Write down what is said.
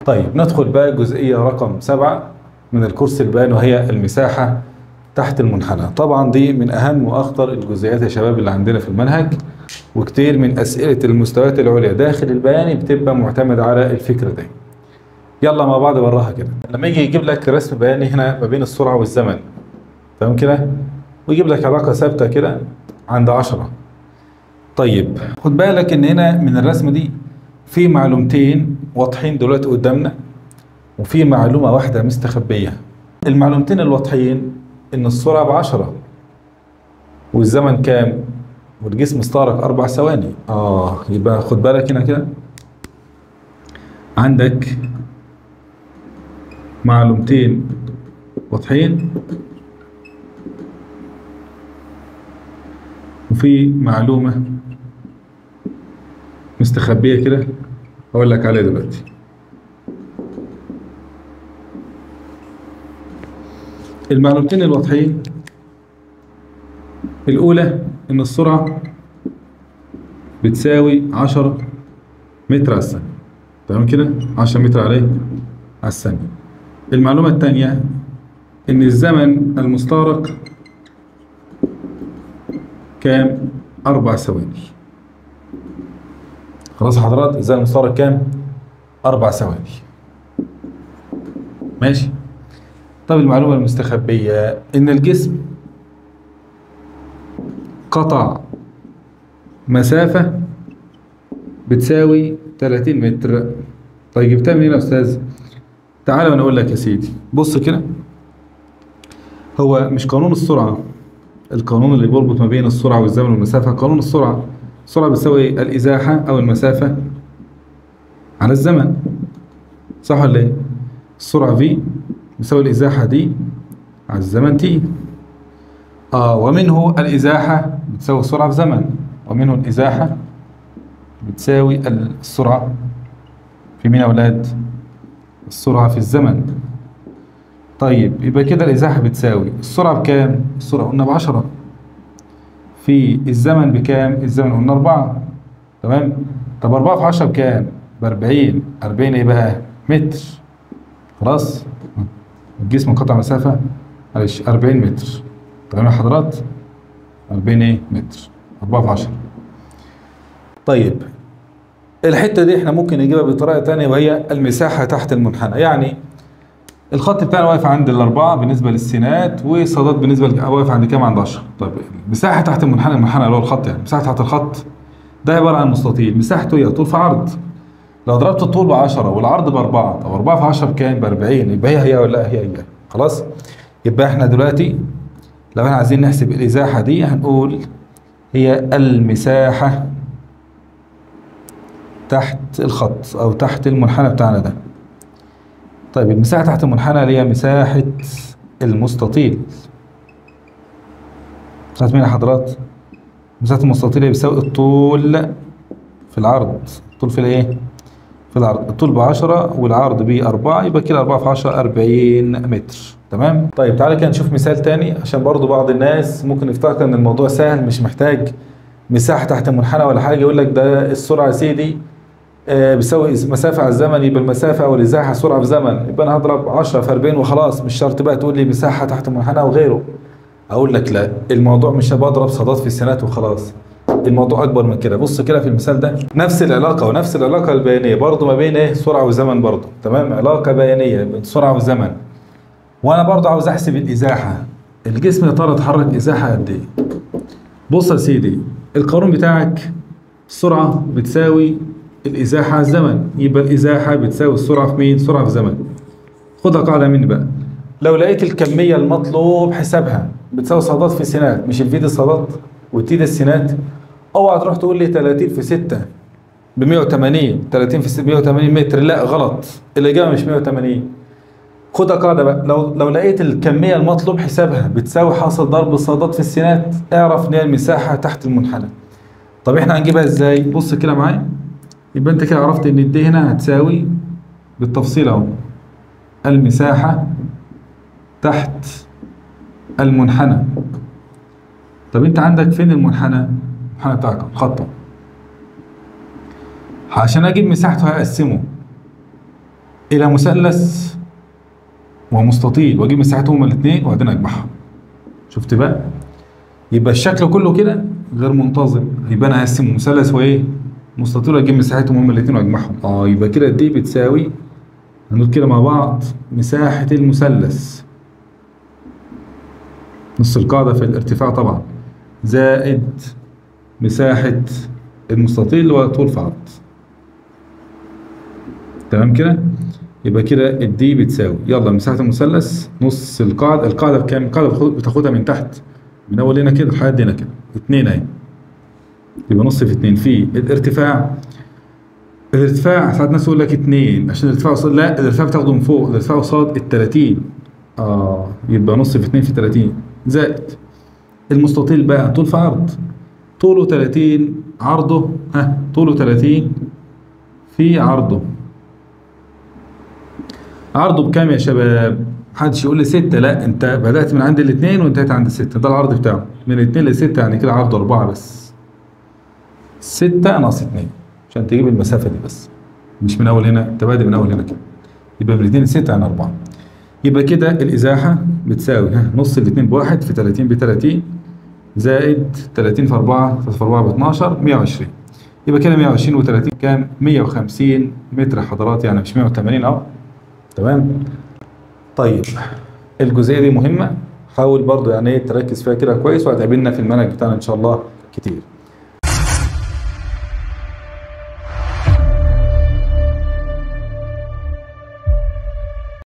طيب ندخل بقى جزئية رقم 7 من الكورس البيان، وهي المساحة تحت المنحنى. طبعا دي من أهم وأخطر الجزئيات يا شباب اللي عندنا في المنهج، وكتير من أسئلة المستويات العليا داخل البياني بتبقى معتمد على الفكرة دي. يلا مع بعض براها كده. لما يجي يجيب لك رسم بياني هنا ما بين السرعة والزمن، تمام كده، ويجيب لك علاقة ثابتة كده عند 10. طيب خد بالك إن هنا من الرسمة دي في معلومتين واضحين دلوقتي قدامنا، وفي معلومة واحدة مستخبية. المعلومتين الواضحين إن السرعة ب10 والزمن كام؟ والجسم استغرق 4 ثواني. يبقى خد بالك هنا كده عندك معلومتين واضحين وفي معلومة مستخبية كده هقول لك عليها دلوقتي. المعلومتين الواضحين الأولى إن السرعة بتساوي 10 متر على الثانية، تمام كده، 10 متر على الثانية. المعلومة الثانية إن الزمن المستغرق كام؟ 4 ثواني. خلاص يا حضرات، الزمن المستغرق كام؟ 4 ثواني. ماشي. طب المعلومة المستخبية إن الجسم قطع مسافة بتساوي 30 متر. طيب جبتها منين يا أستاذ؟ تعالى وأنا أقول لك يا سيدي. بص كده، هو مش قانون السرعة القانون اللي بيربط ما بين السرعة والزمن والمسافة؟ قانون السرعة بتساوي الإزاحة أو المسافة على الزمن، صح ولا إيه؟ السرعة V بتساوي الإزاحة دي على الزمن T. ومنه الإزاحة بتساوي السرعة في زمن، ومنه الإزاحة بتساوي السرعة في مين يا أولاد؟ السرعة في الزمن. طيب يبقى كده الإزاحة بتساوي السرعة بكام؟ السرعة قلنا ب10 في الزمن بكام؟ الزمن قلنا 4، تمام؟ طب 4 في 10 بكام؟ ب40. 40 إيه بقى؟ متر. خلاص؟ الجسم قطع مسافة معلش 40 متر، تمام يا حضرات؟ 40 إيه؟ متر. 4 في 10. طيب الحتة دي احنا ممكن نجيبها بطريقة تانية، وهي المساحة تحت المنحنى. يعني الخط بتاعنا واقف عند 4 بالنسبة للسينات، والصادات بالنسبة واقف عند كام؟ عند 10. طيب المساحة تحت المنحنى اللي هو الخط، يعني المساحة تحت الخط ده عبارة عن مستطيل مساحته هي طول في عرض. لو ضربت الطول ب10 والعرض ب4، طب 4 في 10 بكام؟ ب40. يبقى هي ولا هي؟ خلاص. يبقى احنا دلوقتي لو احنا عايزين نحسب الإزاحة دي هنقول هي المساحة تحت الخط أو تحت المنحنى بتاعنا ده. طيب المساحة تحت المنحنى اللي هي مساحة المستطيل. مساحة مين يا حضرات؟ مساحة المستطيل اللي بيساوي الطول في العرض. الطول في الايه؟ في العرض. الطول ب10 والعرض ب4، يبقى كده 4 في 10 40 متر، تمام؟ طيب تعالى كده نشوف مثال تاني، عشان برضو بعض الناس ممكن يفتكر ان الموضوع سهل مش محتاج مساحة تحت المنحنى ولا حاجة. يقول لك ده السرعة سيدي بيساوي مسافة على الزمن، يبقى المسافة أو الإزاحة سرعة في زمن، يبقى أنا هضرب 10 في 40 وخلاص، مش شرط بقى تقول لي مساحة تحت المنحنى وغيره. أقول لك لا، الموضوع مش بضرب صادات في السينات وخلاص، الموضوع أكبر من كده. بص كده في المثال ده نفس العلاقة ونفس العلاقة البيانية برضه ما بين إيه؟ سرعة وزمن برضه، تمام؟ علاقة بيانية بين سرعة وزمن. وأنا برضه عاوز أحسب الإزاحة. الجسم يا ترى اتحرك إزاحة قد إيه؟ بص يا سيدي، القانون بتاعك السرعة بتساوي الإزاحة على الزمن، يبقى الإزاحة بتساوي السرعة في مين؟ سرعة في زمن. خدها قاعدة مني بقى، لو لقيت الكمية المطلوب حسابها بتساوي صادات في سينات، مش الفي دي الصادات والتي دي السينات، اوعى تروح تقول لي 30 في 6 ب 180، 30 في 6 ب 180 متر، لا غلط، الإجابة مش 180. خدها قاعدة بقى، لو لقيت الكمية المطلوب حسابها بتساوي حاصل ضرب الصادات في السينات، اعرف ان هي المساحة تحت المنحنى. طب احنا هنجيبها ازاي؟ بص كده معايا، يبقى انت كده عرفت ان الدي هنا هتساوي بالتفصيل اهو المساحة تحت المنحنى. طب انت عندك فين المنحنى؟ المنحنى بتاعك خطه. عشان اجيب مساحته هقسمه الى مثلث ومستطيل واجيب مساحتهم هما الاثنين وبعدين اجمعهم. شفت بقى؟ يبقى الشكل كله كده غير منتظم. يبقى انا هقسم مثلث وايه؟ مستطيل واجيب مساحتهم هما الاثنين واجمعهم. يبقى كده دي بتساوي، هنقول كده مع بعض، مساحة المثلث نص القاعدة في الارتفاع طبعا زائد مساحة المستطيل اللي هو طول في عرض. تمام كده؟ يبقى كده الدي بتساوي، يلا مساحة المثلث نص القاعدة. القاعدة بكام؟ القاعدة بتاخدها من تحت من أول هنا كده لحد هنا كده 2 أهي. يبقى نص في 2 في الارتفاع. الارتفاع ساعات ناس يقول لك 2 عشان الارتفاع قصاد، لا الارتفاع بتاخده من فوق، الارتفاع قصاد ال 30. يبقى نص في 2 في 30 زائد المستطيل بقى طول في عرض، طوله 30 عرضه، طوله 30 في عرضه. عرضه بكام يا شباب؟ محدش يقول لي 6، لا انت بدأت من عند الاثنين وانتهيت عند ال6، ده العرض بتاعه من 2 ل6 يعني كده عرضه 4 بس. 6 ناقص 2 عشان تجيب المسافة دي بس، مش من اول هنا، انت بادئ من اول هنا كده. يبقى من 2 ل6 يعني 4. يبقى كده الإزاحة بتساوي نص الاثنين بواحد في 30 ب30 زائد 30 في 4 في 4 ب12 120. يبقى كده 120 و30 كام؟ 150 متر حضرات، يعني مش 180 اهو. تمام. طيب الجزئيه دي مهمه، حاول برضو يعني ايه تركز فيها كده كويس، وهتقابلنا في المنهج بتاعنا ان شاء الله كتير.